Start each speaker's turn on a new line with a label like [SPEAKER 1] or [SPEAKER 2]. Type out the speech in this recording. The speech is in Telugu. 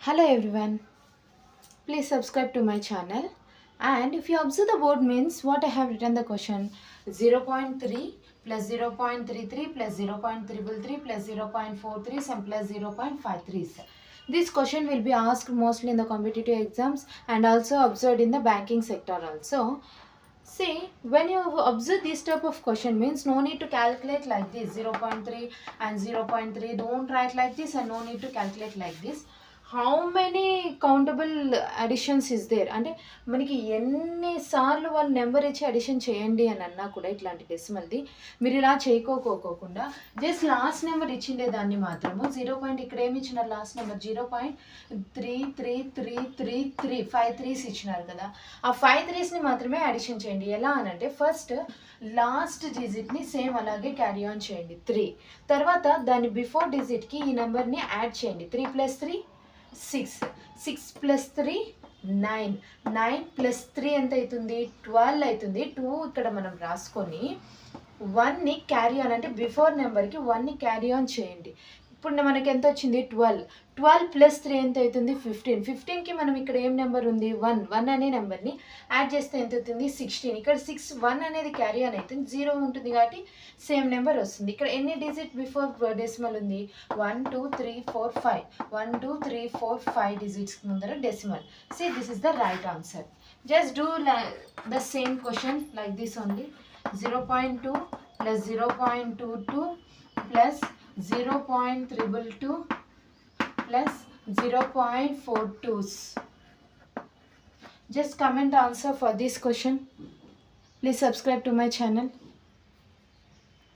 [SPEAKER 1] Hello everyone, please subscribe to my channel, and if you observe the board means what I have written the question 0.3 plus 0.33 plus 0.333 plus 0.43 and plus 0.53. This question will be asked mostly in the competitive exams and also observed in the banking sector also. See, when you observe this type of question means no need to calculate like this 0.3 and 0.3, don't write like this and no need to calculate like this. How many countable additions is there అంటే మనకి ఎన్నిసార్లు వాళ్ళు నెంబర్ ఇచ్చి అడిషన్ చేయండి అని అన్నా కూడా ఇట్లాంటి డెసిమల్ది మీరు ఇలా చేయకోకుండా జస్ట్ లాస్ట్ నెంబర్ ఇచ్చిండే దాన్ని మాత్రము 0. ఇక్కడ ఏమి ఇచ్చినారు లాస్ట్ నెంబర్ 0.33333 5 3s ఇచ్చినారు కదా, ఆ 5 3స్ని మాత్రమే అడిషన్ చేయండి. ఎలా అని అంటే ఫస్ట్ లాస్ట్ డిజిట్ని సేమ్ అలాగే క్యారీ ఆన్ చేయండి 3, తర్వాత దాని బిఫోర్ డిజిట్కి ఈ నెంబర్ని యాడ్ చేయండి 3 + 3 6, 6 + 3 9, 9 + 3 ఎంత అవుతుంది 12 అవుతుంది. 2 ఇక్కడ మనం రాసుకొని 1ని క్యారీ ఆన్ అంటే బిఫోర్ నెంబర్కి 1ని క్యారీ ఆన్ చేయండి. ఇప్పుడు మనకి ఎంత వచ్చింది 12, 12 + 3 ఎంత అవుతుంది 15, 15కి మనం ఇక్కడ ఏం నెంబర్ ఉంది 1 అనే నెంబర్ని యాడ్ చేస్తే ఎంత అవుతుంది 16. ఇక్కడ 6 1 అనేది క్యారీ ఆన్ అవుతుంది, 0 ఉంటుంది కాబట్టి సేమ్ నెంబర్ వస్తుంది. ఇక్కడ ఎన్ని డిజిట్ బిఫోర్ డెసిమల్ ఉంది 1 2 3 4 5, 1 2 3 4 5 డిజిట్స్ ముందర decimal. See this is the right answer. Just do the same question like this only. 0.2 plus 0.22 plus 0.222 plus 0.42s. Just comment answer for this question. Please subscribe to my channel.